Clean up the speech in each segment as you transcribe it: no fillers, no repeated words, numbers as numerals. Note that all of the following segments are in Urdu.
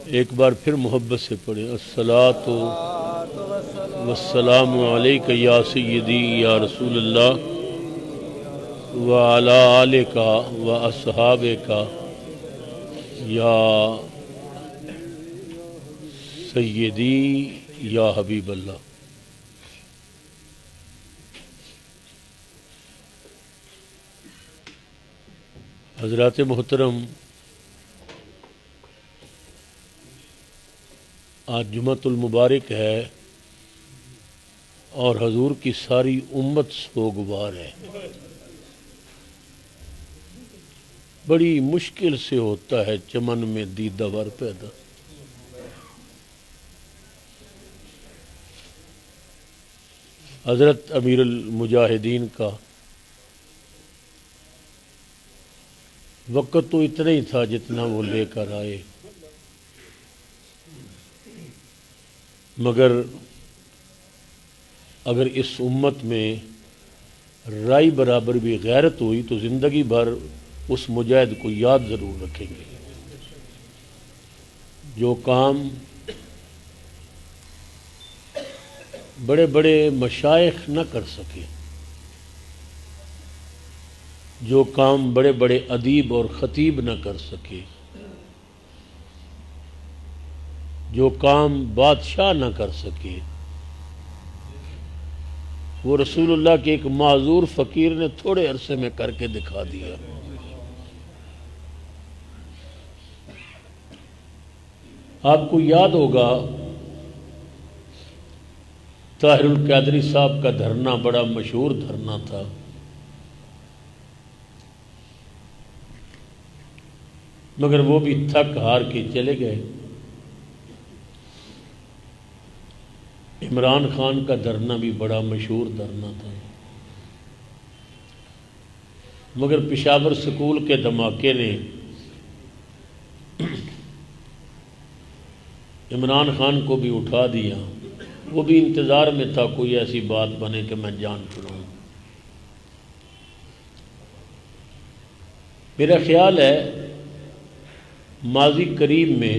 ایک بار پھر محبت سے پڑھیں الصلاۃ والسلام علیک یا سیدی یا رسول اللہ وعلی آلک و اصحابک یا سیدی یا حبیب اللہ۔ حضرات محترم، آج جمعۃ المبارک ہے اور حضور کی ساری امت سوگوار ہے۔ بڑی مشکل سے ہوتا ہے چمن میں دیدہ ور پیدا۔ حضرت امیر المجاہدین کا وقت تو اتنا ہی تھا جتنا وہ لے کر آئے، مگر اگر اس امت میں رائی برابر بھی غیرت ہوئی تو زندگی بھر اس مجاہد کو یاد ضرور رکھیں گے۔ جو کام بڑے بڑے مشائخ نہ کر سکے، جو کام بڑے بڑے ادیب اور خطیب نہ کر سکے، جو کام بادشاہ نہ کر سکے، وہ رسول اللہ کے ایک معذور فقیر نے تھوڑے عرصے میں کر کے دکھا دیا۔ آپ کو یاد ہوگا طاہر القادری صاحب کا دھرنا بڑا مشہور دھرنا تھا۔ مگر وہ بھی تھک ہار کے چلے گئے۔ عمران خان کا دھرنا بھی بڑا مشہور دھرنا تھا، مگر پشاور سکول کے دھماکے نے عمران خان کو بھی اٹھا دیا۔ وہ بھی انتظار میں تھا کوئی ایسی بات بنے کہ میں جان چھڑاؤں۔ میرا خیال ہے ماضی قریب میں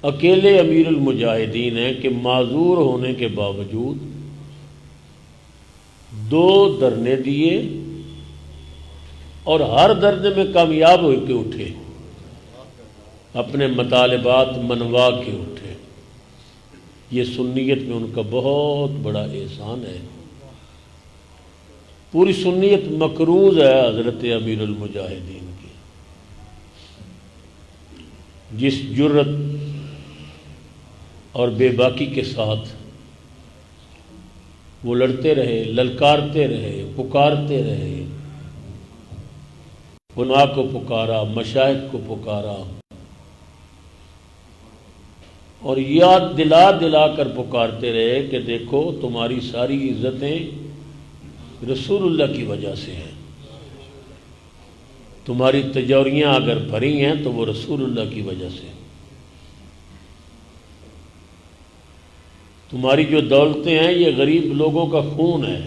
اکیلے امیر المجاہدین ہیں کہ معذور ہونے کے باوجود 2 دھرنے دیے اور ہر دھرنے میں کامیاب ہو کے اٹھے، اپنے مطالبات منوا کے اٹھے۔ یہ سنیت میں ان کا بہت بڑا احسان ہے۔ پوری سنیت مقروض ہے حضرت امیر المجاہدین کی۔ جس جرت اور بے باکی کے ساتھ وہ لڑتے رہے، للکارتے رہے، پکارتے رہے، علماء کو پکارا، مشائخ کو پکارا، اور یاد دلا دلا کر پکارتے رہے کہ دیکھو تمہاری ساری عزتیں رسول اللہ کی وجہ سے ہیں، تمہاری تجوریاں اگر بھری ہیں تو وہ رسول اللہ کی وجہ سے، تمہاری جو دولتیں ہیں یہ غریب لوگوں کا خون ہے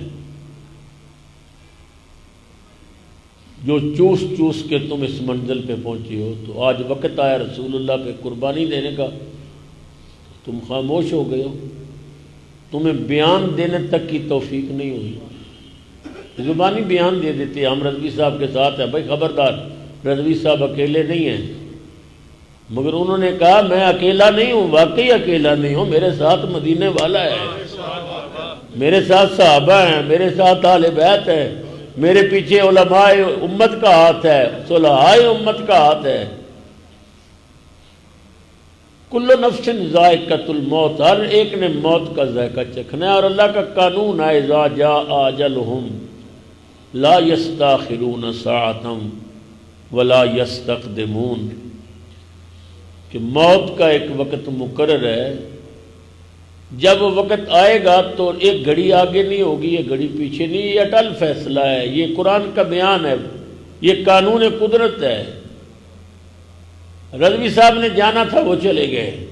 جو چوس چوس کے تم اس منزل پہ پہنچی ہو۔ تو آج وقت آیا رسول اللہ پہ قربانی دینے کا، تم خاموش ہو گئے ہو، تمہیں بیان دینے تک کی توفیق نہیں ہوئی۔ زبانی بیان دے دیتے ہم رضوی صاحب کے ساتھ ہیں، بھائی خبردار رضوی صاحب اکیلے نہیں ہیں، مگر انہوں نے کہا میں اکیلا نہیں ہوں، واقعی اکیلا نہیں ہوں، میرے ساتھ مدینے والا ہے، میرے ساتھ صحابہ ہیں، میرے ساتھ اہل بیت ہے، میرے پیچھے علماء امت کا ہاتھ ہے، صلحاء امت کا ہاتھ ہے۔ کل نفس ذائقۃ الموت، ہر ایک نے موت کا ذائقہ چکھنا ہے، اور اللہ کا قانون ہے اذا جاء اجلہم لا یستاخرون ساعۃ ولا یستقدمون، کہ موت کا ایک وقت مقرر ہے، جب وہ وقت آئے گا تو ایک گھڑی آگے نہیں ہوگی، ایک گھڑی پیچھے نہیں، یہ اٹل فیصلہ ہے، یہ قرآن کا بیان ہے، یہ قانون قدرت ہے۔ رضوی صاحب نے جانا تھا وہ چلے گئے،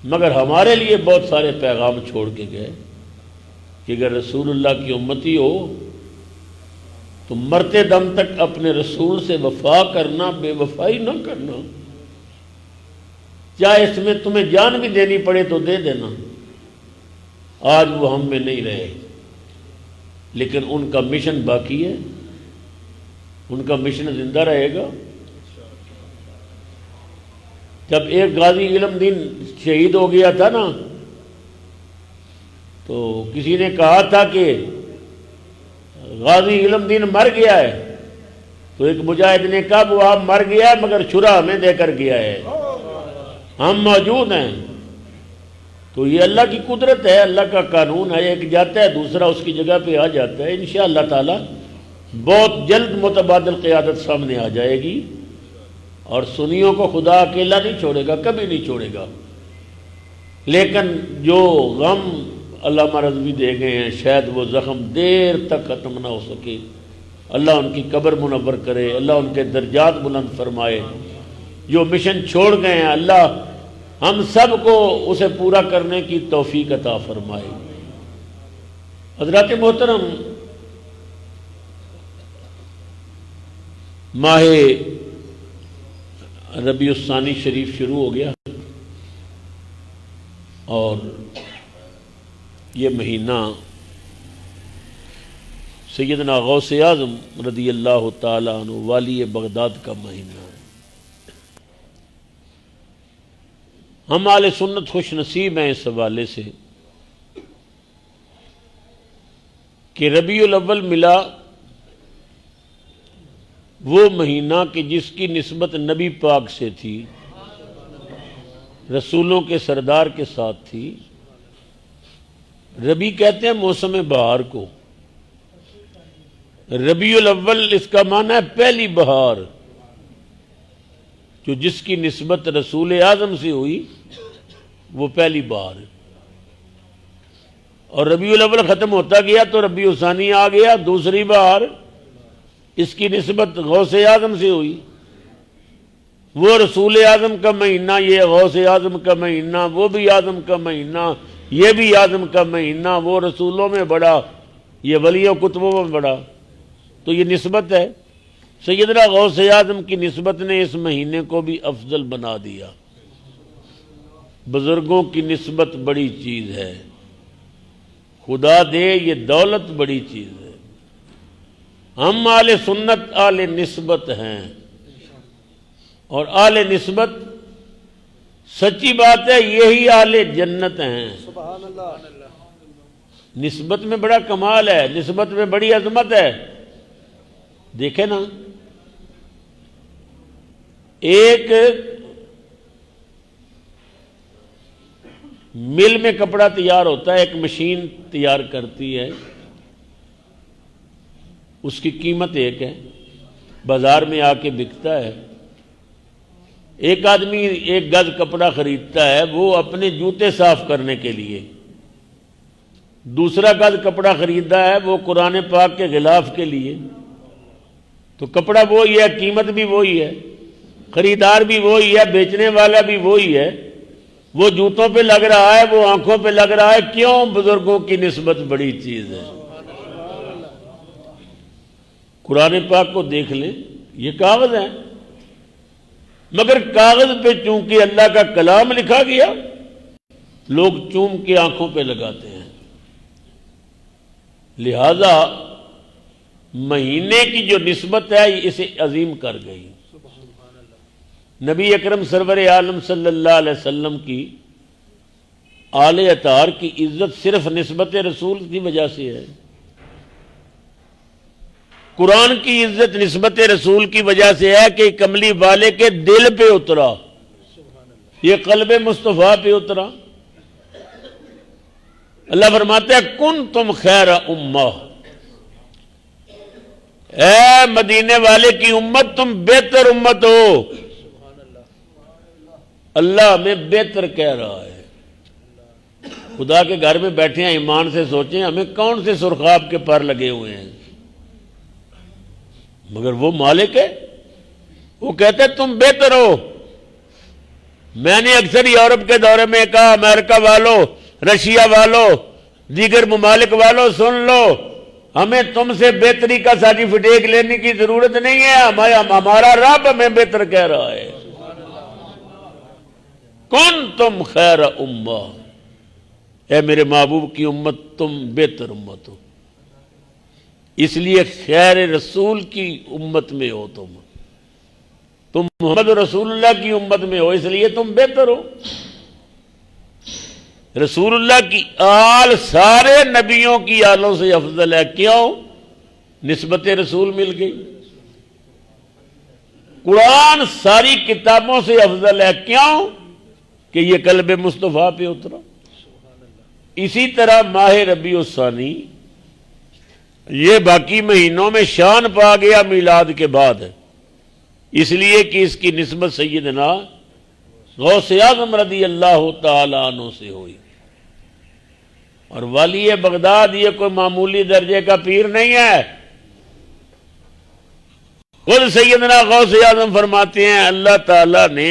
مگر ہمارے لیے بہت سارے پیغام چھوڑ کے گئے کہ اگر رسول اللہ کی امتی ہو تو مرتے دم تک اپنے رسول سے وفا کرنا، بے وفائی نہ کرنا۔ چاہے اس میں تمہیں جان بھی دینی پڑے تو دے دینا۔ آج وہ ہم میں نہیں رہے، لیکن ان کا مشن باقی ہے، ان کا مشن زندہ رہے گا۔ جب ایک غازی علم دین شہید ہو گیا تھا نا، تو کسی نے کہا تھا کہ غازی علم دین مر گیا ہے، تو ایک مجاہد نے کہا وہ آپ مر گیا ہے مگر چھرا ہمیں دے کر گیا ہے، ہم موجود ہیں۔ تو یہ اللہ کی قدرت ہے، اللہ کا قانون ہے، ایک جاتا ہے دوسرا اس کی جگہ پہ آ جاتا ہے۔ انشاءاللہ تعالی بہت جلد متبادل قیادت سامنے آ جائے گی، اور سنیوں کو خدا اکیلا نہیں چھوڑے گا، کبھی نہیں چھوڑے گا۔ لیکن جو غم علامہ رضوی دے گئے ہیں، شاید وہ زخم دیر تک ختم نہ ہو سکے۔ اللہ ان کی قبر منور کرے، اللہ ان کے درجات بلند فرمائے۔ جو مشن چھوڑ گئے ہیں، اللہ ہم سب کو اسے پورا کرنے کی توفیق عطا فرمائے۔ حضرات محترم، ماہ ربیع الثانی شریف شروع ہو گیا، اور یہ مہینہ سیدنا غوث اعظم رضی اللہ تعالیٰ عنہ والی بغداد کا مہینہ ہے۔ ہم اہل سنت خوش نصیب ہیں اس حوالے سے کہ ربیع الاول ملا وہ مہینہ کہ جس کی نسبت نبی پاک سے تھی، رسولوں کے سردار کے ساتھ تھی۔ ربیع کہتے ہیں موسم بہار کو، ربیع الاول اس کا معنی ہے پہلی بہار، جو جس کی نسبت رسول اعظم سے ہوئی وہ پہلی بہار ہے۔ اور ربیع الاول ختم ہوتا گیا تو ربیع الثانی آ گیا، دوسری بہار، اس کی نسبت غوث اعظم سے ہوئی۔ وہ رسول اعظم کا مہینہ، یہ غوث اعظم کا مہینہ، وہ بھی اعظم کا مہینہ، یہ بھی اعظم کا مہینہ، وہ رسولوں میں بڑا، یہ ولیوں کتبوں میں بڑا۔ تو یہ نسبت ہے، سیدنا غوث اعظم کی نسبت نے اس مہینے کو بھی افضل بنا دیا۔ بزرگوں کی نسبت بڑی چیز ہے، خدا دے یہ دولت بڑی چیز ہے۔ ہم اہل سنت اہل نسبت ہیں، اور اہل نسبت سچی بات ہے یہی اہل جنت ہیں۔ سبحان اللہ۔ نسبت میں بڑا کمال ہے، نسبت میں بڑی عظمت ہے۔ دیکھیں نا، ایک مل میں کپڑا تیار ہوتا ہے، ایک مشین تیار کرتی ہے، اس کی قیمت ایک ہے، بازار میں آ کے بکتا ہے۔ ایک آدمی ایک گز کپڑا خریدتا ہے وہ اپنے جوتے صاف کرنے کے لیے، دوسرا گز کپڑا خریدا ہے وہ قرآن پاک کے غلاف کے لیے۔ تو کپڑا وہی ہے، قیمت بھی وہی ہے، خریدار بھی وہی ہے، بیچنے والا بھی وہی ہے۔ وہ جوتوں پہ لگ رہا ہے، وہ آنکھوں پہ لگ رہا ہے، کیوں؟ بزرگوں کی نسبت بڑی چیز ہے۔ قرآن پاک کو دیکھ لیں، یہ کاغذ ہے، مگر کاغذ پہ چونکہ اللہ کا کلام لکھا گیا، لوگ چوم کے آنکھوں پہ لگاتے ہیں۔ لہذا مہینے کی جو نسبت ہے اسے عظیم کر گئی۔ نبی اکرم سرور عالم صلی اللہ علیہ وسلم کی آل اطہار کی عزت صرف نسبت رسول کی وجہ سے ہے، قرآن کی عزت نسبت رسول کی وجہ سے ہے کہ کملی والے کے دل پہ اترا، یہ قلب مصطفیٰ پہ اترا۔ اللہ فرماتا ہے کن تم خیر امہ، اے مدینے والے کی امت تم بہتر امت ہو۔ اللہ ہمیں بہتر کہہ رہا ہے۔ خدا کے گھر میں بیٹھے ہیں، ایمان سے سوچیں ہمیں کون سے سرخاب کے پر لگے ہوئے ہیں، مگر وہ مالک ہے، وہ کہتے ہیں تم بہتر ہو۔ میں نے اکثر یورپ کے دورے میں کہا امریکہ والوں، رشیا والوں، دیگر ممالک والوں سن لو، ہمیں تم سے بہتری کا سرٹیفکیٹ لینے کی ضرورت نہیں ہے، ہمارا رب ہمیں بہتر کہہ رہا ہے۔ کنتم خیر امہ، اے میرے محبوب کی امت تم بہتر امت ہو، اس لیے خیر رسول کی امت میں ہو، تم محمد رسول اللہ کی امت میں ہو، اس لیے تم بہتر ہو۔ رسول اللہ کی آل سارے نبیوں کی آلوں سے افضل ہے، کیوں؟ نسبت رسول مل گئی۔ قرآن ساری کتابوں سے افضل ہے، کیوں؟ کہ یہ قلب مصطفیٰ پہ اترا۔ اسی طرح ماہ ربیع الثانی یہ باقی مہینوں میں شان پا گیا میلاد کے بعد، اس لیے کہ اس کی نسبت سیدنا غوث اعظم رضی اللہ تعالی عنہ سے ہوئی۔ اور ولی بغداد یہ کوئی معمولی درجے کا پیر نہیں ہے۔ خود سیدنا غوث اعظم فرماتے ہیں اللہ تعالی نے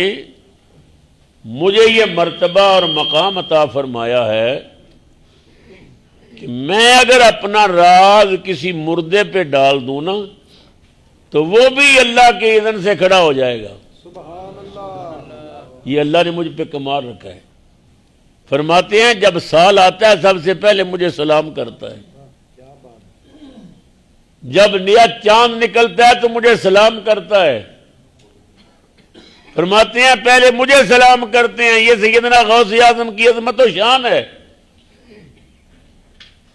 مجھے یہ مرتبہ اور مقام عطا فرمایا ہے کہ میں اگر اپنا راز کسی مردے پہ ڈال دوں نا تو وہ بھی اللہ کے اذن سے کھڑا ہو جائے گا۔ سبحان اللہ، یہ اللہ نے مجھ پہ کمال رکھا ہے۔ فرماتے ہیں جب سال آتا ہے سب سے پہلے مجھے سلام کرتا ہے، جب نیا چاند نکلتا ہے تو مجھے سلام کرتا ہے۔ فرماتے ہیں پہلے مجھے سلام کرتے ہیں، یہ سیدنا غوث اعظم کی عظمت و شان ہے۔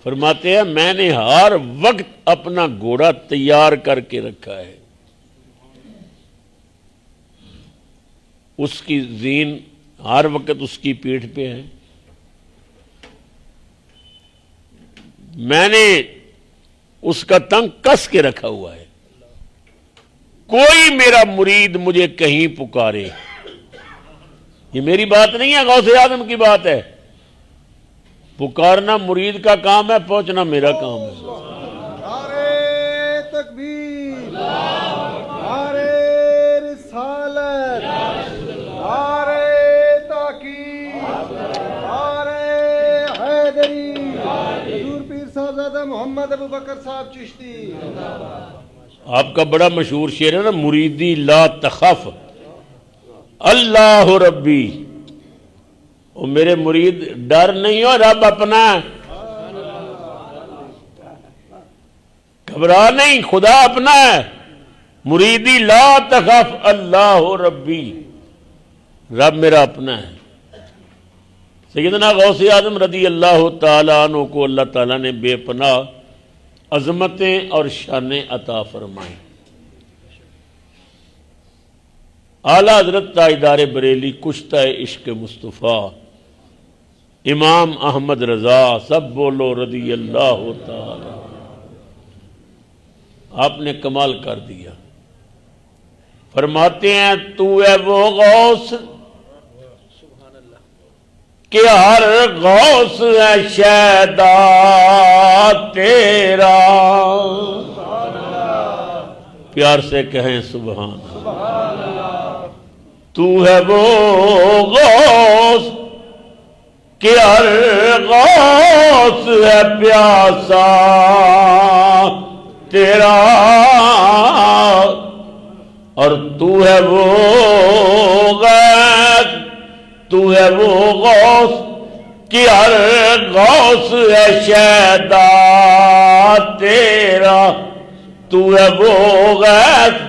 فرماتے ہیں میں نے ہر وقت اپنا گھوڑا تیار کر کے رکھا ہے، اس کی زین ہر وقت اس کی پیٹھ پہ ہے، میں نے اس کا تنگ کس کے رکھا ہوا ہے، کوئی میرا مرید مجھے کہیں پکارے۔ یہ میری بات نہیں ہے، غوث اعظم کی بات ہے۔ پکارنا مرید کا کام ہے، پہنچنا میرا کام ہے۔ نعرہ تکبیر، نعرہ رسالت، نعرہ تحقیق، نعرہ حیدری، حضور پیر صاحبزادہ محمد ابو بکر صاحب چشتی۔ آپ کا بڑا مشہور شعر ہے نا، مریدی لا تخف اللہ ربی، وہ میرے مرید ڈر نہیں ہو، رب اپنا ہے، گھبرا نہیں، خدا اپنا ہے۔ مریدی لا تخف اللہ ربی، رب میرا اپنا ہے۔ سیدنا غوث اعظم رضی اللہ تعالی عنہ کو اللہ تعالیٰ نے بے پناہ عظمتیں اور شانیں عطا فرمائیں۔ اعلیٰ حضرت تاجدار بریلی کشتہ عشق مصطفیٰ امام احمد رضا، سب بولو رضی اللہ تعالی، آپ نے کمال کر دیا۔ فرماتے ہیں تو ہے وہ غوث کہ ہر غوث ہے شیدا تیرا، پیار سے کہیں سبحان اللہ۔ تو ہے وہ غوث کہ ہر غوث ہے پیاسا تیرا، اور تو ہے وہ غوث، تو ہے وہ غوث کہ ہر غوث ہے شیدا تیرا، تو ہے وہ غوث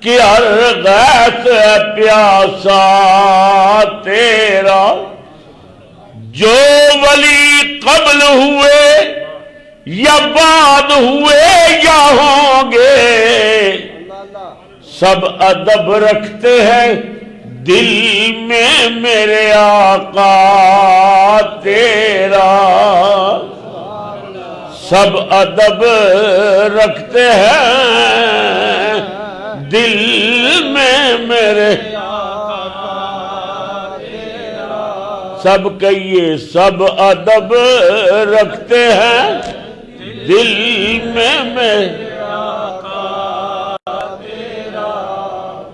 کہ ہر غوث ہے پیاسا تیرا۔ جو ولی قبل ہوئے یا بعد ہوئے یا ہوں گے، سب ادب رکھتے ہیں دل میں میرے آقا تیرا، سب ادب رکھتے ہیں دل میں میرے، سب کہیے سب ادب رکھتے ہیں دل میں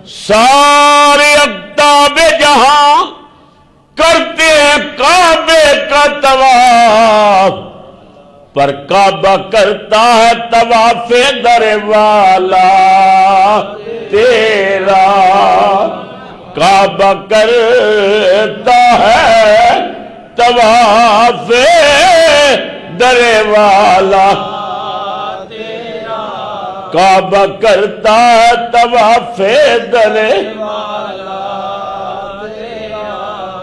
سارے اقطاب جہاں کرتے ہیں کعبے کا طواف، پر کعبہ کرتا ہے طواف در والا تیرا، کعبہ کرتا ہے طواف در والا، کعبہ کرتا ہے طواف در والا۔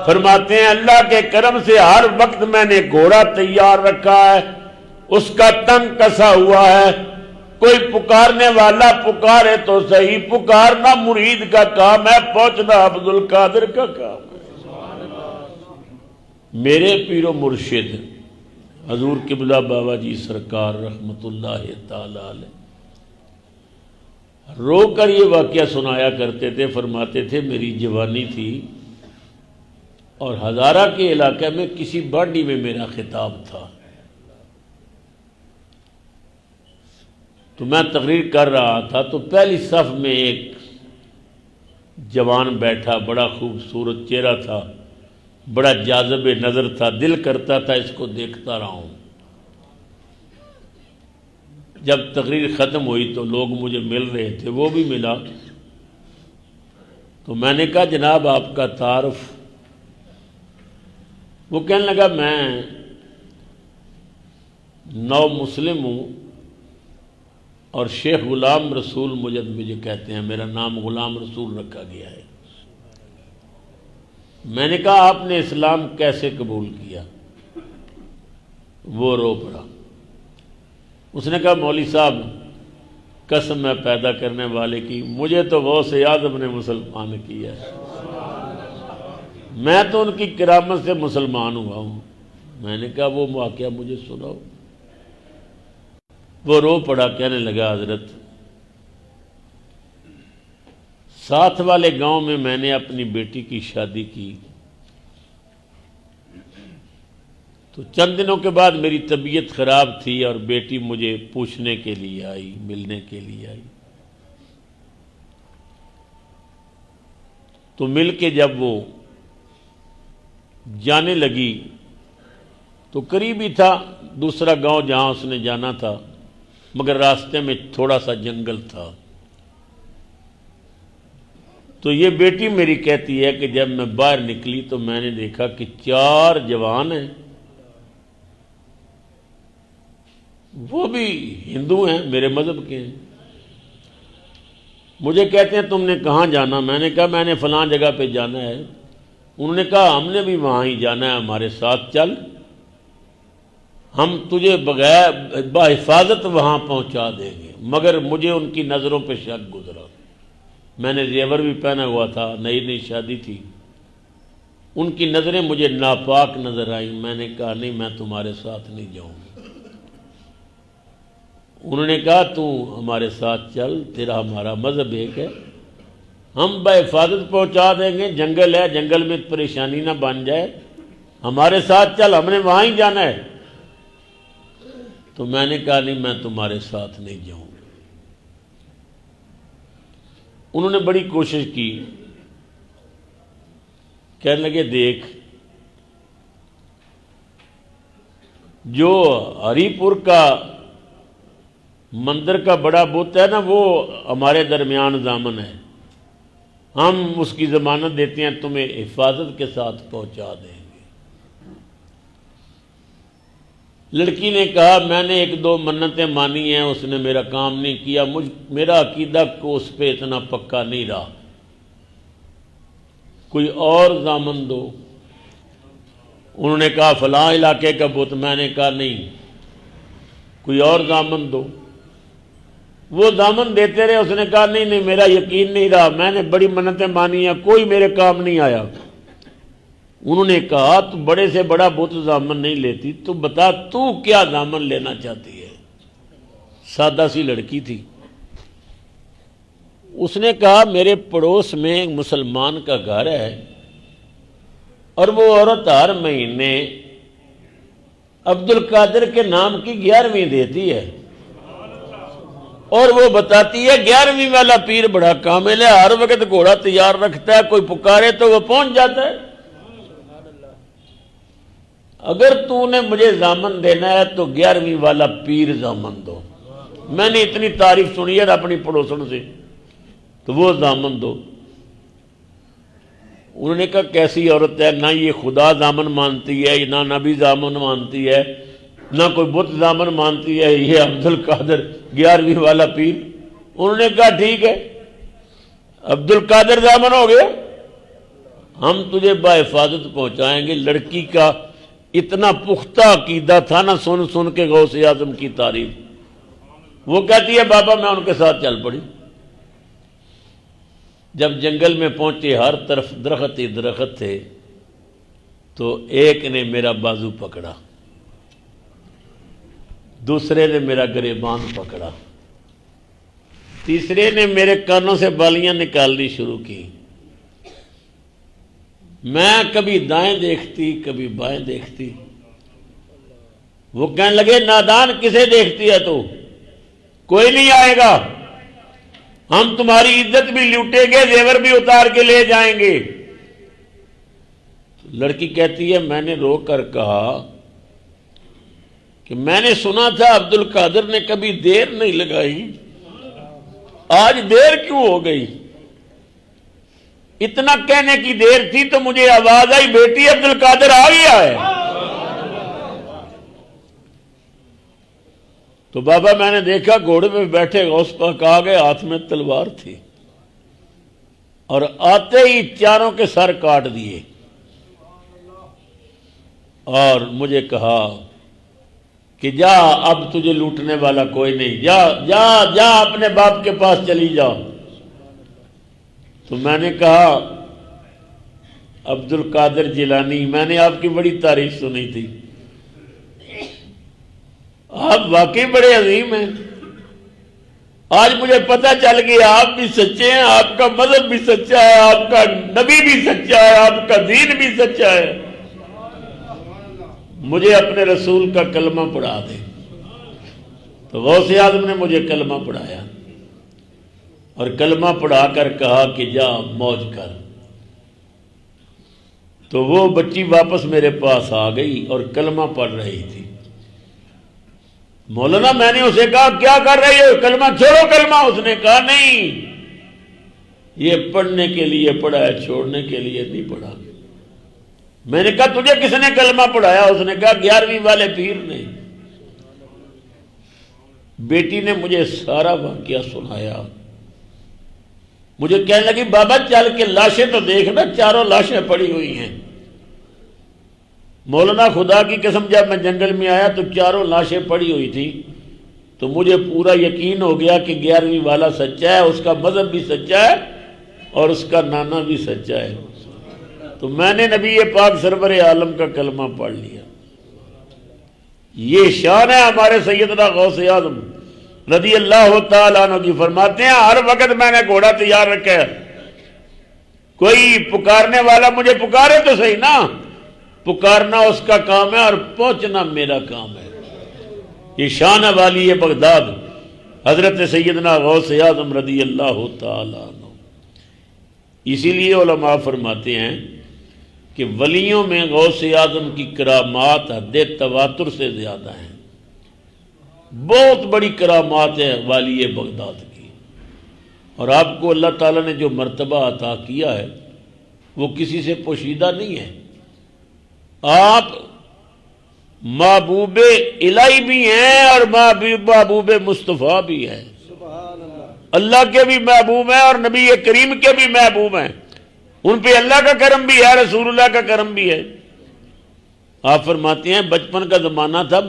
فرماتے ہیں اللہ کے کرم سے ہر وقت میں نے گھوڑا تیار رکھا ہے، اس کا تنگ کسا ہوا ہے، کوئی پکارنے والا پکارے تو صحیح، پکارنا مرید کا کام ہے، پہنچنا عبد القادر کا کام ہے۔ میرے پیر و مرشد حضور قبلہ بابا جی سرکار رحمت اللہ تعالی علیہ رو کر یہ واقعہ سنایا کرتے تھے، فرماتے تھے میری جوانی تھی اور ہزارہ کے علاقے میں کسی بانڈی میں میرا خطاب تھا، تو میں تقریر کر رہا تھا تو پہلی صف میں ایک جوان بیٹھا، بڑا خوبصورت چہرہ تھا، بڑا جاذب نظر تھا، دل کرتا تھا اس کو دیکھتا رہا ہوں۔ جب تقریر ختم ہوئی تو لوگ مجھے مل رہے تھے، وہ بھی ملا، تو میں نے کہا جناب آپ کا تعارف؟ وہ کہنے لگا میں نو مسلم ہوں اور شیخ غلام رسول مجھے کہتے ہیں، میرا نام غلام رسول رکھا گیا ہے۔ میں نے کہا آپ نے اسلام کیسے قبول کیا؟ وہ رو پڑا۔ اس نے کہا مولوی صاحب قسم ہے پیدا کرنے والے کی، مجھے تو غوث اعظم نے مسلمان کیا ہے، میں تو ان کی کرامت سے مسلمان ہوا ہوں۔ میں نے کہا وہ واقعہ مجھے سناؤ۔ وہ رو پڑا، کہنے لگا حضرت ساتھ والے گاؤں میں نے اپنی بیٹی کی شادی کی، تو چند دنوں کے بعد میری طبیعت خراب تھی اور بیٹی مجھے پوچھنے کے لیے آئی، ملنے کے لیے آئی، تو مل کے جب وہ جانے لگی تو قریب ہی تھا دوسرا گاؤں جہاں اس نے جانا تھا، مگر راستے میں تھوڑا سا جنگل تھا۔ تو یہ بیٹی میری کہتی ہے کہ جب میں باہر نکلی تو میں نے دیکھا کہ 4 جوان ہیں، وہ بھی ہندو ہیں، میرے مذہب کے ہیں۔ مجھے کہتے ہیں تم نے کہاں جانا؟ میں نے کہا میں نے فلاں جگہ پہ جانا ہے۔ انہوں نے کہا ہم نے بھی وہاں ہی جانا ہے، ہمارے ساتھ چل، ہم تجھے بغیر بحفاظت وہاں پہنچا دیں گے۔ مگر مجھے ان کی نظروں پہ شک گزرا، میں نے زیور بھی پہنا ہوا تھا، نئی نئی شادی تھی، ان کی نظریں مجھے ناپاک نظر آئیں۔ میں نے کہا نہیں میں تمہارے ساتھ نہیں جاؤں گا۔ انہوں نے کہا تو ہمارے ساتھ چل، تیرا ہمارا مذہب ایک ہے، ہم بحفاظت پہنچا دیں گے، جنگل ہے، جنگل میں پریشانی نہ بن جائے، ہمارے ساتھ چل، ہم نے وہاں ہی جانا ہے۔ تو میں نے کہا نہیں میں تمہارے ساتھ نہیں جاؤں گا۔ انہوں نے بڑی کوشش کی، کہنے لگے دیکھ جو ہری پور کا مندر کا بڑا بت ہے نا، وہ ہمارے درمیان ضامن ہے، ہم اس کی ضمانت دیتے ہیں، تمہیں حفاظت کے ساتھ پہنچا دیں گے۔ لڑکی نے کہا میں نے 1-2 منتیں مانی ہیں، اس نے میرا کام نہیں کیا، میرا عقیدہ کو اس پہ اتنا پکا نہیں رہا، کوئی اور ضامن دو۔ انہوں نے کہا فلاں علاقے کا بت، میں نے کہا نہیں کوئی اور ضامن دو۔ وہ ضامن دیتے رہے، اس نے کہا نہیں نہیں میرا یقین نہیں رہا، میں نے بڑی منتیں مانی ہیں، کوئی میرے کام نہیں آیا۔ انہوں نے کہا تو بڑے سے بڑا بت ضامن نہیں لیتی، تو بتا تو کیا ضامن لینا چاہتی ہے؟ سادہ سی لڑکی تھی۔ اس نے کہا میرے پڑوس میں ایک مسلمان کا گھر ہے اور وہ عورت ہر مہینے عبد القادر کے نام کی 11ویں دیتی ہے، اور وہ بتاتی ہے 11ویں والا پیر بڑا کامل ہے، ہر وقت گھوڑا تیار رکھتا ہے، کوئی پکارے تو وہ پہنچ جاتا ہے۔ اگر تو نے مجھے ضامن دینا ہے تو 11ویں والا پیر ضامن دو۔ میں نے اتنی تعریف سنی ہے اپنی پڑوسن سے، تو وہ ضامن دو۔ انہوں نے کہا کیسی عورت ہے، نہ یہ خدا دامن مانتی ہے، نہ نبی دامن مانتی ہے، نہ کوئی بت دامن مانتی ہے، یہ عبد القادر 11ویں والا پیر۔ انہوں نے کہا ٹھیک ہے، عبد القادر دامن ہو گیا، ہم تجھے بحفاظت پہنچائیں گے۔ لڑکی کا اتنا پختہ عقیدہ تھا نا، سن سن کے غوث اعظم کی تعریف، وہ کہتی ہے بابا میں ان کے ساتھ چل پڑی۔ جب جنگل میں پہنچے ہر طرف درخت ہی درخت تھے، تو ایک نے میرا بازو پکڑا، دوسرے نے میرا گریبان پکڑا، تیسرے نے میرے کانوں سے بالیاں نکالنی شروع کی۔ میں کبھی دائیں دیکھتی کبھی بائیں دیکھتی۔ وہ کہنے لگے نادان کسے دیکھتی ہے تو، کوئی نہیں آئے گا، ہم تمہاری عزت بھی لوٹیں گے، زیور بھی اتار کے لے جائیں گے۔ لڑکی کہتی ہے میں نے رو کر کہا کہ میں نے سنا تھا عبد القادر نے کبھی دیر نہیں لگائی، آج دیر کیوں ہو گئی؟ اتنا کہنے کی دیر تھی تو مجھے آواز آئی بیٹی عبد القادر آ گیا ہے۔ تو بابا میں نے دیکھا گھوڑے پہ بیٹھے غوث پاک آ گئے، ہاتھ میں تلوار تھی، اور آتے ہی چاروں کے سر کاٹ دیے، اور مجھے کہا کہ جا اب تجھے لوٹنے والا کوئی نہیں، جا جا جا اپنے باپ کے پاس چلی جا۔ تو میں نے کہا عبد القادر جیلانی میں نے آپ کی بڑی تعریف سنی تھی، آپ واقعی بڑے عظیم ہیں، آج مجھے پتہ چل گیا آپ بھی سچے ہیں، آپ کا مذہب بھی سچا ہے، آپ کا نبی بھی سچا ہے، آپ کا دین بھی سچا ہے، مجھے اپنے رسول کا کلمہ پڑھا دے۔ تو غوث اعظم نے مجھے کلمہ پڑھایا، اور کلمہ پڑھا کر کہا کہ جا موج کر۔ تو وہ بچی واپس میرے پاس آ گئی اور کلمہ پڑھ رہی تھی۔ مولانا میں نے اسے کہا کیا کر رہی ہو، کلمہ چھوڑو کلمہ۔ اس نے کہا نہیں، یہ پڑھنے کے لیے پڑھا ہے، چھوڑنے کے لیے نہیں پڑھا۔ میں نے کہا تجھے کس نے کلمہ پڑھایا؟ اس نے کہا 11ویں والے پیر نے۔ بیٹی نے مجھے سارا واقعہ سنایا، مجھے کہنے لگی بابا چل کے لاشیں تو دیکھنا، چاروں لاشیں پڑی ہوئی ہیں۔ مولانا خدا کی قسم جب میں جنگل میں آیا تو چاروں لاشیں پڑی ہوئی تھی، تو مجھے پورا یقین ہو گیا کہ 11ویں والا سچا ہے، اس کا مذہب بھی سچا ہے اور اس کا نانا بھی سچا ہے۔ تو میں نے نبی پاک سرور عالم کا کلمہ پڑھ لیا۔ یہ شان ہے ہمارے سیدنا غوث اعظم رضی اللہ تعالیٰ عنہ کی۔ فرماتے ہیں ہر وقت میں نے گھوڑا تیار رکھا ہے، کوئی پکارنے والا مجھے پکارے تو صحیح نا، پکارنا اس کا کام ہے اور پہنچنا میرا کام ہے۔ یہ شان والی بغداد حضرت سیدنا غوث اعظم رضی اللہ تعالیٰ عنہ۔ اسی لیے علماء فرماتے ہیں کہ ولیوں میں غوث اعظم کی کرامات حد تواتر سے زیادہ ہیں، بہت بڑی کرامات ہے والی بغداد کی، اور آپ کو اللہ تعالیٰ نے جو مرتبہ عطا کیا ہے وہ کسی سے پوشیدہ نہیں ہے۔ آپ محبوب الہی بھی ہیں اور محبوب مصطفیٰ بھی ہیں، اللہ کے بھی محبوب ہیں اور نبی کریم کے بھی محبوب ہیں، ان پہ اللہ کا کرم بھی ہے، رسول اللہ کا کرم بھی ہے۔ آپ فرماتے ہیں بچپن کا زمانہ تھا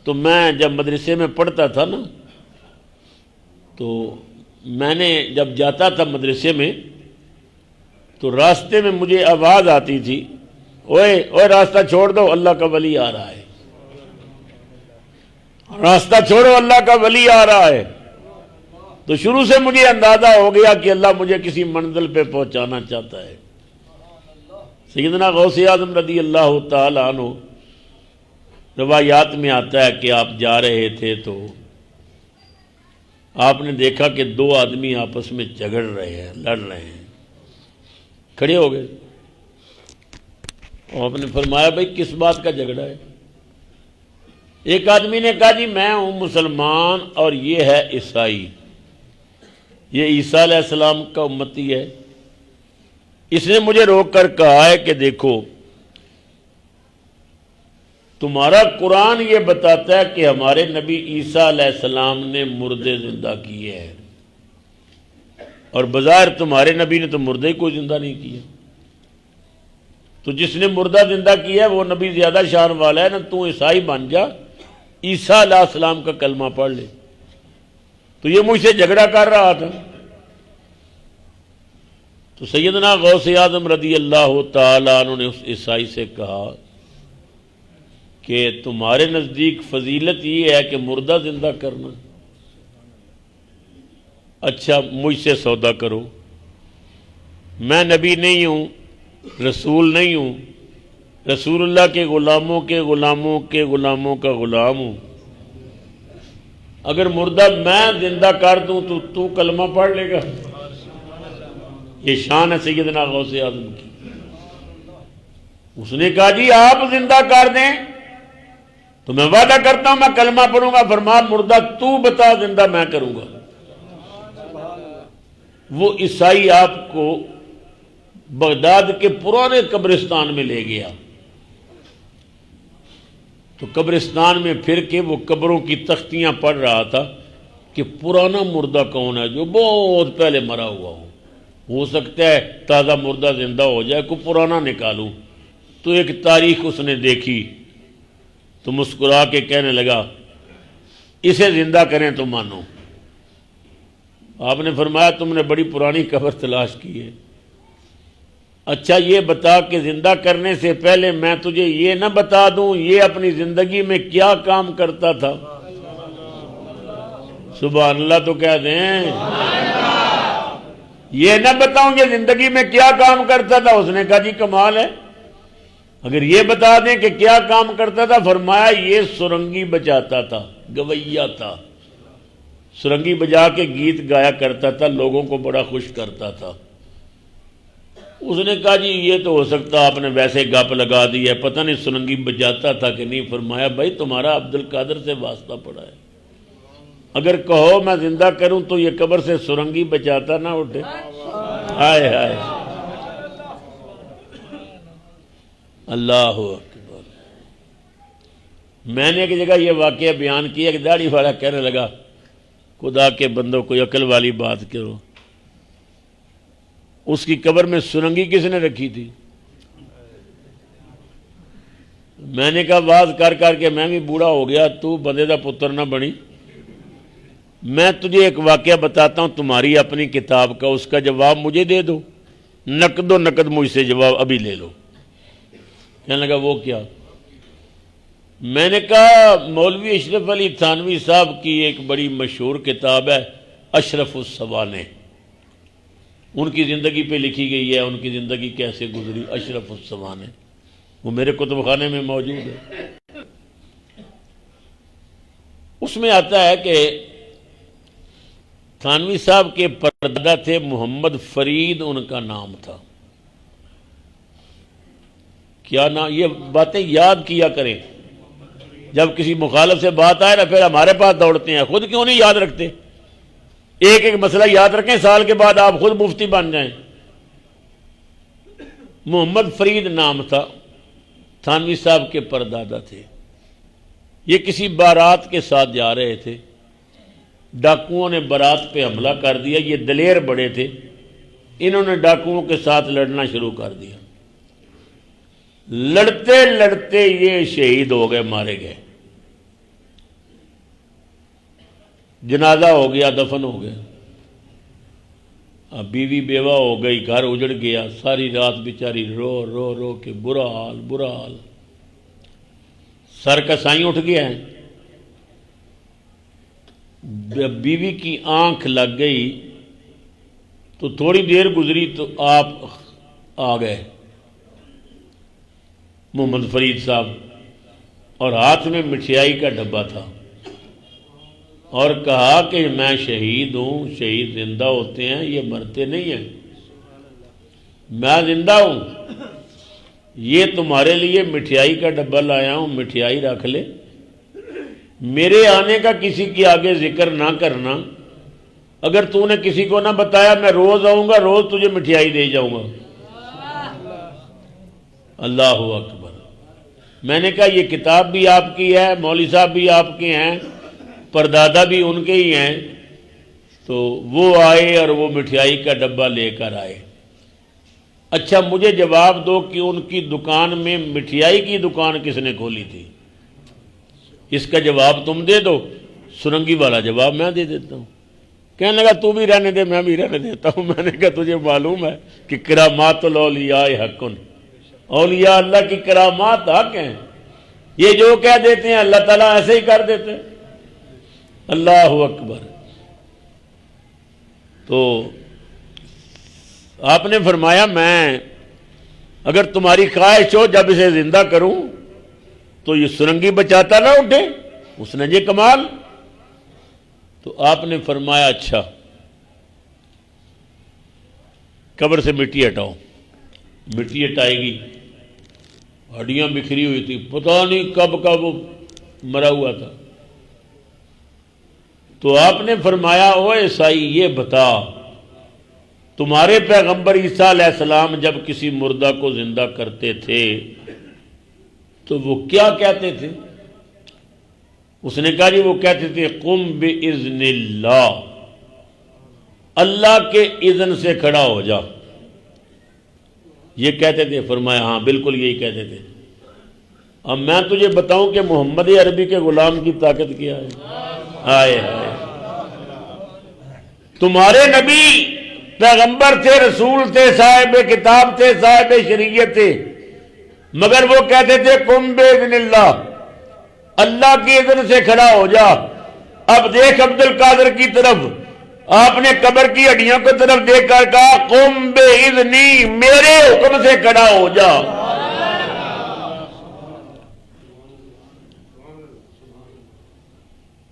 تو میں جب مدرسے میں پڑھتا تھا نا، تو میں نے جب جاتا تھا مدرسے میں تو راستے میں مجھے آواز آتی تھی اوئے اوئے راستہ چھوڑ دو اللہ کا ولی آ رہا ہے، راستہ چھوڑو اللہ کا ولی آ رہا ہے۔ تو شروع سے مجھے اندازہ ہو گیا کہ اللہ مجھے کسی منزل پہ پہنچانا چاہتا ہے۔ سیدنا غوث اعظم رضی اللہ تعالی عنہ روایات میں آتا ہے کہ آپ جا رہے تھے تو آپ نے دیکھا کہ دو آدمی آپس میں جھگڑ رہے ہیں، لڑ رہے ہیں، کھڑے ہو گئے۔ آپ نے فرمایا بھائی کس بات کا جھگڑا ہے؟ ایک آدمی نے کہا جی میں ہوں مسلمان اور یہ ہے عیسائی، یہ عیسیٰ علیہ السلام کا امتی ہے، اس نے مجھے روک کر کہا ہے کہ دیکھو تمہارا قرآن یہ بتاتا ہے کہ ہمارے نبی عیسیٰ علیہ السلام نے مردے زندہ کیے ہیں، اور بظاہر تمہارے نبی نے تو مردے کوئی زندہ نہیں کیا، تو جس نے مردہ زندہ کیا ہے وہ نبی زیادہ شان والا ہے نا، تو عیسائی بن جا، عیسیٰ علیہ السلام کا کلمہ پڑھ لے۔ تو یہ مجھ سے جھگڑا کر رہا تھا۔ تو سیدنا غوث اعظم رضی اللہ تعالیٰ عنہ نے اس عیسائی سے کہا کہ تمہارے نزدیک فضیلت یہ ہے کہ مردہ زندہ کرنا، اچھا مجھ سے سودا کرو، میں نبی نہیں ہوں، رسول نہیں ہوں، رسول اللہ کے غلاموں کے غلاموں کے غلاموں کا غلام ہوں، اگر مردہ میں زندہ کر دوں تو تو کلمہ پڑھ لے گا؟ یہ شان ہے سیدنا غوث اعظم کی۔ اس نے کہا جی آپ زندہ کر دیں تو میں وعدہ کرتا ہوں میں کلمہ پڑھوں گا، فرمایا مردہ تو بتا زندہ میں کروں گا۔ وہ عیسائی آپ کو بغداد کے پرانے قبرستان میں لے گیا، تو قبرستان میں پھر کے وہ قبروں کی تختیاں پڑھ رہا تھا کہ پرانا مردہ کون ہے جو بہت پہلے مرا ہو سکتا ہے تازہ مردہ زندہ ہو جائے، کوئی پرانا نکالوں۔ تو ایک تاریخ اس نے دیکھی تو مسکرا کے کہنے لگا اسے زندہ کریں تو مانو۔ آپ نے فرمایا تم نے بڑی پرانی قبر تلاش کی ہے، اچھا یہ بتا کہ زندہ کرنے سے پہلے میں تجھے یہ نہ بتا دوں یہ اپنی زندگی میں کیا کام کرتا تھا؟ سبحان اللہ تو کہہ دیں، یہ نہ بتاؤں یہ زندگی میں کیا کام کرتا تھا؟ اس نے کہا جی کمال ہے، اگر یہ بتا دیں کہ کیا کام کرتا تھا، فرمایا یہ سرنگی بجاتا تھا، گویا تھا، سرنگی بجا کے گیت گایا کرتا تھا، لوگوں کو بڑا خوش کرتا تھا۔ اس نے کہا جی یہ تو ہو سکتا آپ نے ویسے گپ لگا دی ہے، پتہ نہیں سرنگی بجاتا تھا کہ نہیں۔ فرمایا بھائی تمہارا عبد القادر سے واسطہ پڑا ہے، اگر کہو میں زندہ کروں تو یہ قبر سے سرنگی بجاتا نہ اٹھے۔ ہائے ہائے اللہ اکبر۔ میں نے ایک جگہ یہ واقعہ بیان کیا کہ داڑھی والا کہنے لگا خدا کے بندوں کوئی عقل والی بات کرو، اس کی قبر میں سرنگی کس نے رکھی تھی؟ میں نے کہا واز کر کر کے میں بھی بوڑھا ہو گیا، تو بندے دا پتر نہ بنی۔ میں تجھے ایک واقعہ بتاتا ہوں تمہاری اپنی کتاب کا، اس کا جواب مجھے دے دو، نقد و نقد مجھ سے جواب ابھی لے لو۔ کہنے لگا وہ کیا؟ میں نے کہا مولوی اشرف علی تھانوی صاحب کی ایک بڑی مشہور کتاب ہے اشرف السوانح، ان کی زندگی پہ لکھی گئی ہے، ان کی زندگی کیسے گزری، اشرف السوانح، وہ میرے کتب خانے میں موجود ہے۔ اس میں آتا ہے کہ تھانوی صاحب کے پردادا تھے محمد فرید، ان کا نام تھا۔ کیا نام؟ یہ باتیں یاد کیا کریں، جب کسی مخالف سے بات آئے نا پھر ہمارے پاس دوڑتے ہیں، خود کیوں نہیں یاد رکھتے؟ ایک ایک مسئلہ یاد رکھیں، سال کے بعد آپ خود مفتی بن جائیں۔ محمد فرید نام تھا، تھانوی صاحب کے پردادا تھے۔ یہ کسی بارات کے ساتھ جا رہے تھے، ڈاکوؤں نے بارات پہ حملہ کر دیا، یہ دلیر بڑے تھے، انہوں نے ڈاکوؤں کے ساتھ لڑنا شروع کر دیا، لڑتے لڑتے یہ شہید ہو گئے، مارے گئے، جنازہ ہو گیا، دفن ہو گئے۔ اب بیوی بیوہ ہو گئی، گھر اجڑ گیا، ساری رات بیچاری رو رو رو کے برا حال برا حال، سر کا سائیں اٹھ گیا ہے۔ بیوی کی آنکھ لگ گئی تو تھوڑی دیر گزری تو آپ آ گئے محمد فرید صاحب، اور ہاتھ میں مٹھائی کا ڈبہ تھا، اور کہا کہ میں شہید ہوں، شہید زندہ ہوتے ہیں، یہ مرتے نہیں ہیں، میں زندہ ہوں، یہ تمہارے لیے مٹھائی کا ڈبہ لایا ہوں، مٹھائی رکھ لے، میرے آنے کا کسی کے آگے ذکر نہ کرنا، اگر تو نے کسی کو نہ بتایا میں روز آؤں گا، روز تجھے مٹھائی دے جاؤں گا۔ اللہ اکبر. میں نے کہا یہ کتاب بھی آپ کی ہے، مولوی صاحب بھی آپ کے ہیں، پردادا بھی ان کے ہی ہیں. تو وہ آئے اور وہ مٹھائی کا ڈبہ لے کر آئے. اچھا مجھے جواب دو کہ ان کی دکان میں مٹھائی کی دکان کس نے کھولی تھی؟ اس کا جواب تم دے دو، سرنگی والا جواب میں دے دیتا ہوں. کہنے لگا تو بھی رہنے دے، میں بھی رہنے دیتا ہوں. میں نے کہا تجھے معلوم ہے کہ کرامات الاولیاء حقن، اولیاء اللہ کی کرامات حق ہیں. یہ جو کہہ دیتے ہیں اللہ تعالیٰ ایسے ہی کر دیتے ہیں. اللہ اکبر. تو آپ نے فرمایا میں اگر تمہاری خواہش ہو جب اسے زندہ کروں تو یہ سرنگی بچاتا نہ اٹھے، اس نے یہ کمال. تو آپ نے فرمایا اچھا قبر سے مٹی ہٹاؤ. مٹی ہٹائے گی، ہڈیاں بکھری ہوئی تھی، پتہ نہیں کب کا وہ مرا ہوا تھا. تو آپ نے فرمایا او عیسائی یہ بتا تمہارے پیغمبر عیسیٰ علیہ السلام جب کسی مردہ کو زندہ کرتے تھے تو وہ کیا کہتے تھے؟ اس نے کہا جی وہ کہتے تھے قم باذن اللہ، اللہ کے اذن سے کھڑا ہو جا. یہ کہتے تھے. فرمایا ہاں بالکل یہی کہتے تھے. اب میں تجھے بتاؤں کہ محمد عربی کے غلام کی طاقت کیا ہے. ہائے ہائے، تمہارے نبی پیغمبر تھے، رسول تھے، صاحب کتاب تھے، صاحب شریعت تھے، مگر وہ کہتے تھے قم باذن اللہ، اللہ کی اذن سے کھڑا ہو جا. اب دیکھ عبد القادر کی طرف، آپ نے قبر کی ہڈیوں کی طرف دیکھ کر کہا قم باذنی، میرے حکم سے کھڑا ہو جا.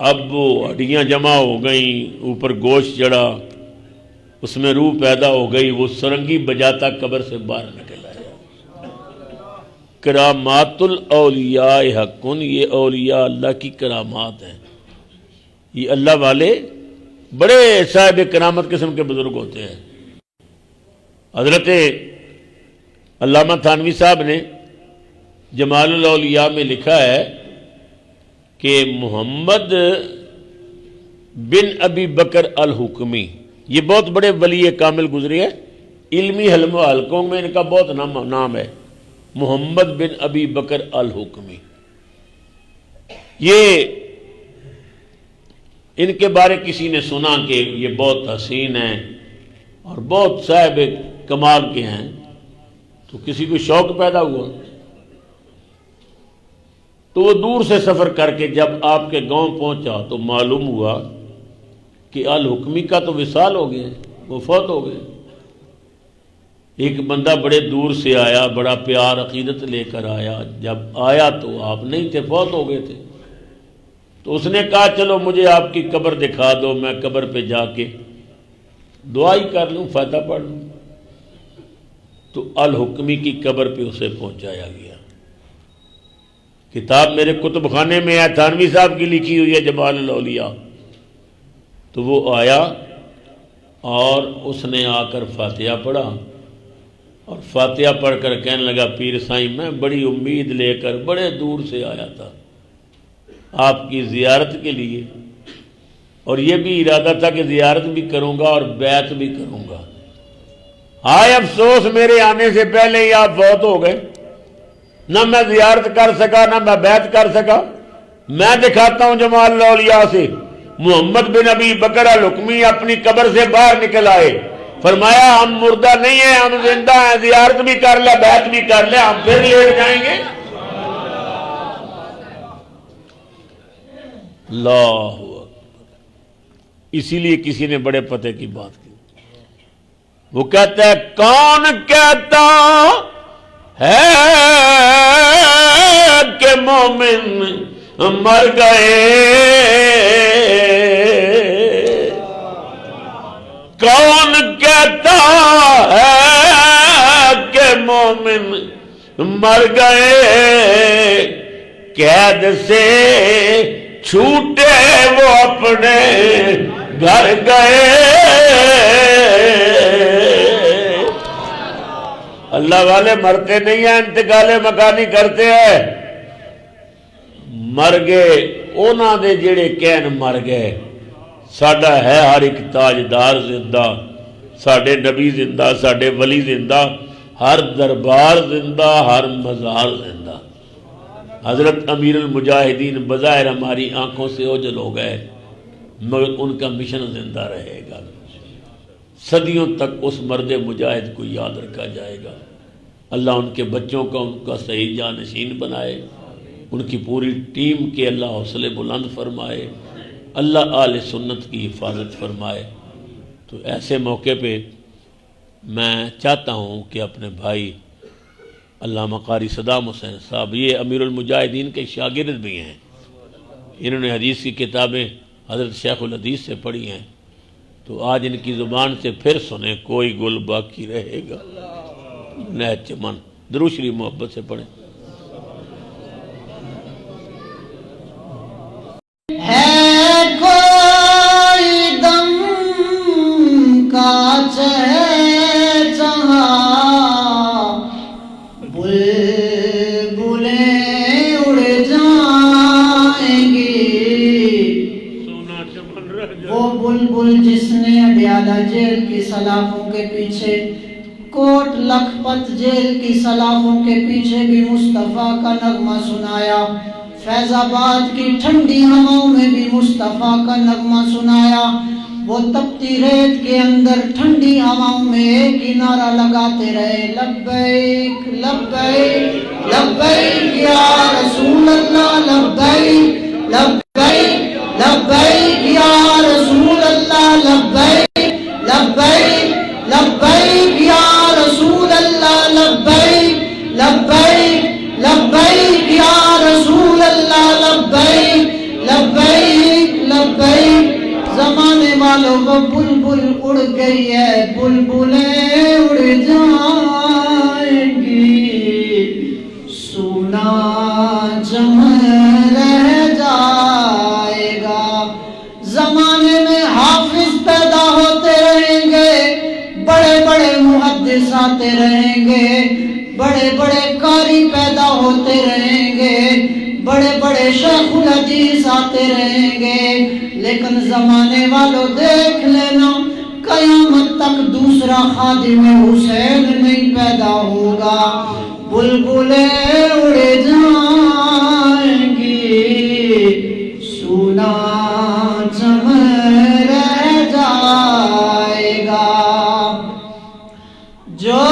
اب وہ ہڈیاں جمع ہو گئیں، اوپر گوشت چڑھا، اس میں روح پیدا ہو گئی. وہ سرنگی بجاتا قبر سے باہر نکل آیا. کرامات الاولیاء حقن، یہ اولیاء اللہ کی کرامات ہیں. یہ اللہ والے بڑے صاحب کرامت قسم کے بزرگ ہوتے ہیں. حضرت علامہ تھانوی صاحب نے جمال الاولیاء میں لکھا ہے کہ محمد بن ابی بکر الحکمی، یہ بہت بڑے ولی کامل گزرے ہیں. علمی حلقوں میں ان کا بہت نام ہے، محمد بن ابی بکر الحکمی. یہ ان کے بارے کسی نے سنا کہ یہ بہت حسین ہیں اور بہت صاحب کمال کے ہیں، تو کسی کو شوق پیدا ہوا. تو وہ دور سے سفر کر کے جب آپ کے گاؤں پہنچا تو معلوم ہوا کہ الحکمی کا تو وصال ہو گیا، وہ فوت ہو گئے. ایک بندہ بڑے دور سے آیا، بڑا پیار عقیدت لے کر آیا. جب آیا تو آپ نہیں تھے، فوت ہو گئے تھے. تو اس نے کہا چلو مجھے آپ کی قبر دکھا دو، میں قبر پہ جا کے دعائی کر لوں، فاتحہ پڑھ لوں. تو الحکمی کی قبر پہ اسے پہنچایا گیا. کتاب میرے کتب خانے میں ہے، تھانوی صاحب کی لکھی ہوئی ہے جمال الاولیاء. تو وہ آیا اور اس نے آ کر فاتحہ پڑھا، اور فاتحہ پڑھ کر کہنے لگا پیر سائیں میں بڑی امید لے کر بڑے دور سے آیا تھا آپ کی زیارت کے لیے، اور یہ بھی ارادہ تھا کہ زیارت بھی کروں گا اور بیعت بھی کروں گا. ہائے افسوس میرے آنے سے پہلے ہی آپ فوت ہو گئے، نہ میں زیارت کر سکا نہ میں بیعت کر سکا. میں دکھاتا ہوں جمال الاولیاء سے. محمد بن ابی بکر الحکمی اپنی قبر سے باہر نکل آئے. فرمایا ہم مردہ نہیں ہیں، ہم زندہ ہیں، زیارت بھی کر لے بیعت بھی کر لے، ہم پھر لیٹ جائیں گے. اللہ اکبر. اسی لیے کسی نے بڑے پتے کی بات کی. وہ کہتا ہے کون کہتا ہے کہ مومن مر گئے، کون کہتا ہے کہ مومن مر گئے، قید سے چھوٹے وہ اپنے گھر گئے. اللہ والے مرتے نہیں ہیں، انتقال مکانی کرتے ہیں۔ مر گئے اونا دے جڑے کہن مر گئے، ساڈا ہے ہر ایک تاجدار زندہ، ساڈے نبی زندہ، ساڈے ولی زندہ، ہر دربار زندہ، ہر مزار زندہ۔ حضرت امیر المجاہدین بظاہر ہماری آنکھوں سے اوجھل ہو گئے، مگر ان کا مشن زندہ رہے گا، صدیوں تک اس مرد مجاہد کو یاد رکھا جائے گا۔ اللہ ان کے بچوں کا ان کا صحیح جانشین بنائے، ان کی پوری ٹیم کے اللہ حوصلے بلند فرمائے، اللہ آل سنت کی حفاظت فرمائے۔ تو ایسے موقع پہ میں چاہتا ہوں کہ اپنے بھائی علامہ قاری صدام حسین صاحب، یہ امیر المجاہدین کے شاگرد بھی ہیں، انہوں نے حدیث کی کتابیں حضرت شیخ الحدیث سے پڑھی ہیں، تو آج ان کی زبان سے پھر سنیں، کوئی گل باقی رہے گا نہ چمن۔ درود شریف محبت سے پڑھیں۔ ہے کوئی دم کا چہچہا، بلبلیں اڑ جائیں گی، وہ بلبل جس نے اڈیالہ جیل کی سلاخوں کے پیچھے، کوٹ لکھپت جیل کی سلاخوں کے پیچھے بھی مصطفیٰ کا نغمہ سنایا، فیض آباد کی ٹھنڈی ہواؤں میں بھی مصطفیٰ کا نغمہ سنایا، وہ تپتی ریت کے اندر ٹھنڈی ہواؤں میں ایک ہی نعرہ لگاتے رہے، لبیک لبیک لبیک یا رسول اللہ، لبیک لبیک لبیک یا رسول اللہ، لبیک لبیک لبیک یا رسول اللہ، لبیک لبیک لبیک یا رسول اللہ، لبیک لبیک لبیک۔ زمانے والوں کو بلبل اڑ گئی ہے، بلبلیں اڑ جائیں گی، سونا چمن رہ جائے گا۔ زمانے میں حافظ پیدا ہوتے رہیں گے، بڑے بڑے محدث آتے رہیں گے، بڑے بڑے قاری پیدا ہوتے رہیں گے، بڑے بڑے شیخ الحدیث آتے رہیں گے، لیکن زمانے والوں دیکھ لینا، قیامت تک دوسرا خادم حسین نہیں پیدا ہوگا۔ بلبلیں اڑ جائیں گی، سونا چمن رہ جائے گا۔ جو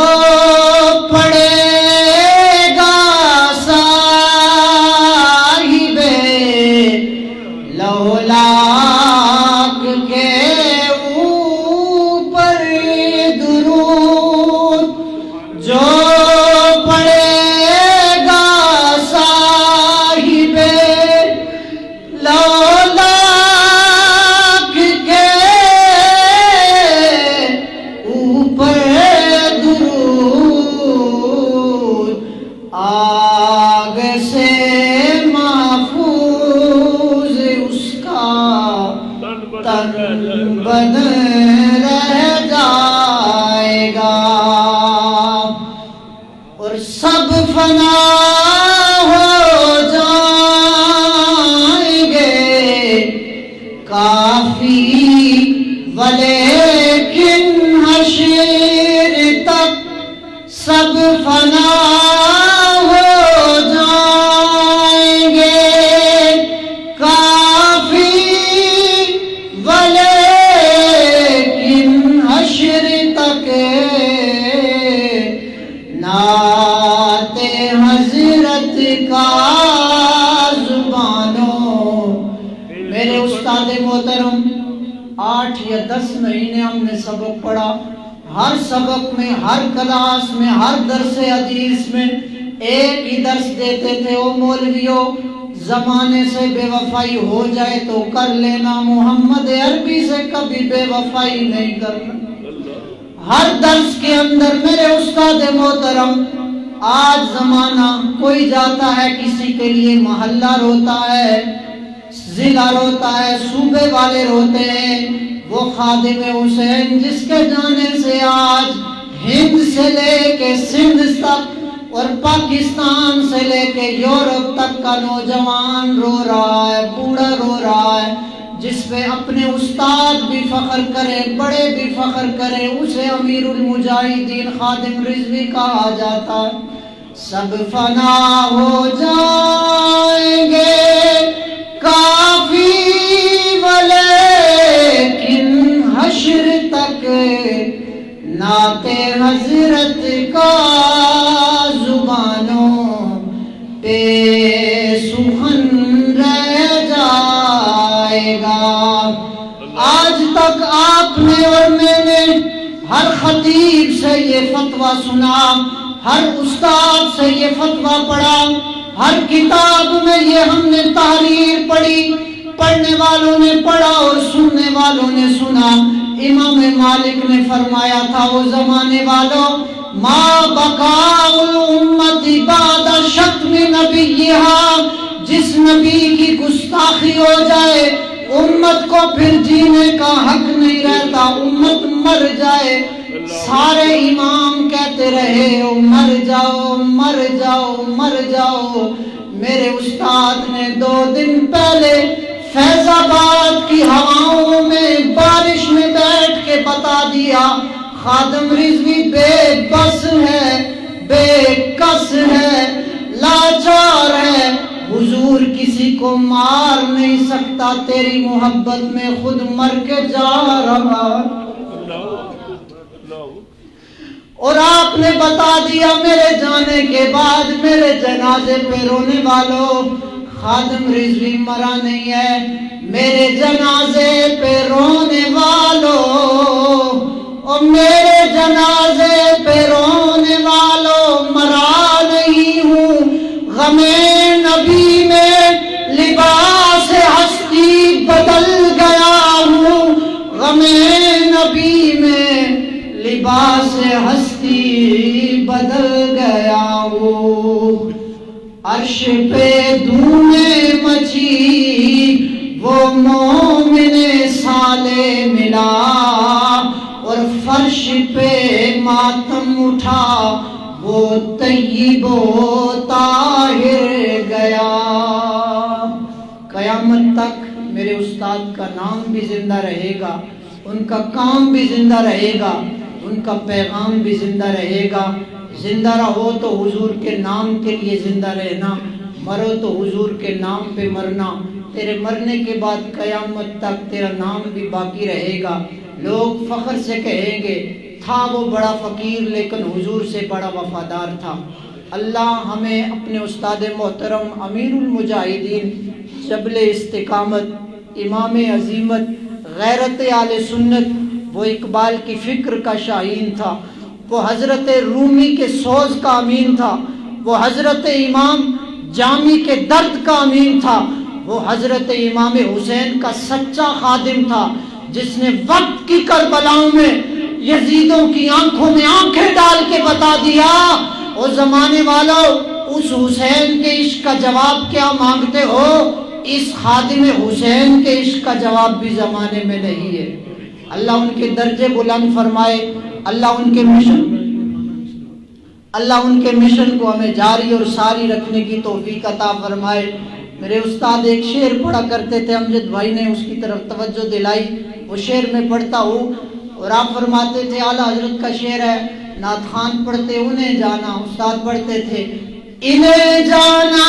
میرے استاد محترم 8 یا 10 مہینے ہم نے سبق پڑھا، ہر سبق میں، ہر کلاس میں، ہر درس حدیث میں ایک ہی درس دیتے تھے، او مولویوں زمانے سے بے وفائی ہو جائے تو کر لینا، محمد عربی سے کبھی بے وفائی نہیں کرنا۔ ہر درس کے اندر میرے استاد محترم، آج زمانہ کوئی جاتا ہے کسی کے لیے محلہ روتا ہے، ضلع روتا ہے، صوبے والے روتے ہیں، وہ خادم حسین جس کے جانے سے آج ہند سے لے کے سندھ تک اور پاکستان سے لے کے یورپ تک کا نوجوان رو رہا ہے، بوڑھا رو رہا ہے، جس پہ اپنے استاد بھی فخر کرے، بڑے بھی فخر کرے، اسے امیر المجاہدین خادم رضوی کہا جاتا ہے۔ سب فنا ہو جائیں گے کافی ولیکن حشر تک نعت حضرت کا زبانوں پہ سخن رہ جائے گا۔ آج تک آپ نے اور میں نے ہر خطیب سے یہ فتویٰ سنا، ہر استاد سے یہ فتویٰ پڑھا، ہر کتاب میں یہ ہم نے تحریر پڑھی، پڑھنے والوں نے پڑھا اور سننے والوں نے سنا۔ امام مالک نے فرمایا تھا، وہ زمانے والوں، ما بقاء الامت بعد شتم نبیہا، جس نبی کی گستاخی ہو جائے امت کو پھر جینے کا حق نہیں رہتا، امت مر جائے۔ سارے امام کہتے رہے مر جاؤ مر جاؤ مر جاؤ۔ میرے استاد نے 2 دن پہلے فیض آباد کی ہواؤں میں بارش میں بیٹھ کے بتا دیا، خادم رضوی بے بس ہے، بے کس ہے، لاچار ہے، حضور کسی کو مار نہیں سکتا، تیری محبت میں خود مر کے جا رہا۔ اور آپ نے بتا دیا میرے جانے کے بعد میرے جنازے پہ رونے والوں، خادم رضوی مرا نہیں ہے، میرے جنازے پہ رونے والوں، اور میرے جنازے پہ رونے والوں، مرا نہیں ہوں، غم نبی میں لباس ہستی بدل گیا ہوں، غم نبی میں لباس ہستی بدل گیا ہوں۔ عرش پہ دھومیں مچی وہ مومن صالح ملا، اور فرش پہ ماتم اٹھا وہ طیب و طاہر گیا۔ قیامت تک میرے استاد کا نام بھی زندہ رہے گا، ان کا کام بھی زندہ رہے گا، ان کا پیغام بھی زندہ رہے گا۔ زندہ رہو تو حضور کے نام کے لیے زندہ رہنا، مرو تو حضور کے نام پہ مرنا۔ تیرے مرنے کے بعد قیامت تک تیرا نام بھی باقی رہے گا، لوگ فخر سے کہیں گے تھا وہ بڑا فقیر لیکن حضور سے بڑا وفادار تھا۔ اللہ ہمیں اپنے استاد محترم امیر المجاہدین، جبل استقامت، امام عظیمت، غیرت آل سنت، وہ اقبال کی فکر کا شاہین تھا، وہ حضرت رومی کے سوز کا امین تھا، وہ حضرت امام جامی کے درد کا امین تھا، وہ حضرت امام حسین کا سچا خادم تھا، جس نے وقت کی کربلاؤں میں یزیدوں کی آنکھوں میں آنکھیں ڈال کے بتا دیا، او زمانے والوں، اس حسین کے عشق کا جواب کیا مانگتے ہو؟ اس خادم حسین کے عشق کا جواب بھی زمانے میں نہیں ہے۔ اللہ ان کے درجے بلند فرمائے، اللہ ان کے مشن کو ہمیں جاری اور ساری رکھنے کی توفیق عطا فرمائے۔ میرے استاد ایک شعر پڑھا کرتے تھے، امجد بھائی نے اس کی طرف توجہ دلائی، وہ شعر میں پڑھتا ہوں، اور آپ فرماتے تھے، اعلیٰ حضرت کا شعر ہے، نعت خوان پڑھتے انہیں جانا، استاد پڑھتے تھے، انہیں جانا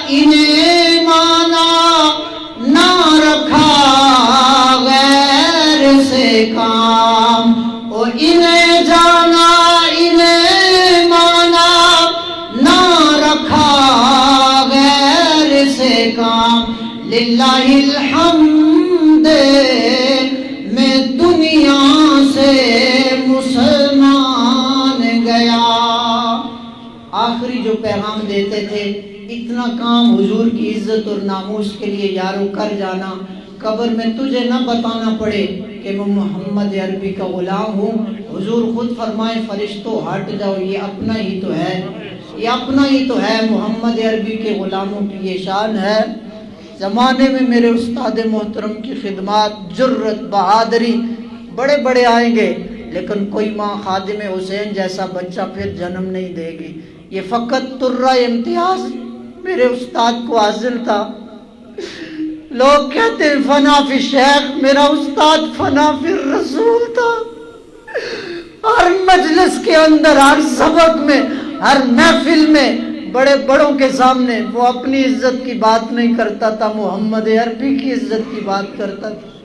انہیں مانا، نہ رکھا غیر سے کام، اور انہیں جانا انہیں مانا، نہ رکھا غیر سے کام، للہ الحمد میں دنیا سے مسلمان گیا۔ آخری جو پیغام دیتے تھے، اتنا کام حضور کی عزت اور ناموس کے لیے یارو کر جانا، قبر میں تجھے نہ بتانا پڑے کہ میں محمد عربی کا غلام ہوں۔ حضور خود فرمائے، فرشتوں ہٹ جاؤ، یہ اپنا ہی تو ہے، یہ اپنا ہی تو ہے، محمد عربی کے غلاموں کی یہ شان ہے۔ زمانے میں میرے استاد محترم کی خدمات، جرت، بہادری، بڑے بڑے آئیں گے، لیکن کوئی ماں خادم حسین جیسا بچہ پھر جنم نہیں دے گی. یہ فقط ترہ امتیاز میرے استاد کو حاصل تھا. لوگ کہتے ہیں فنا فی شیخ، میرا استاد فنا فی رسول تھا. ہر مجلس کے اندر، ہر سبق میں، ہر محفل میں، بڑے بڑوں کے سامنے وہ اپنی عزت کی بات نہیں کرتا تھا، محمد عربی کی عزت کی بات کرتا تھا.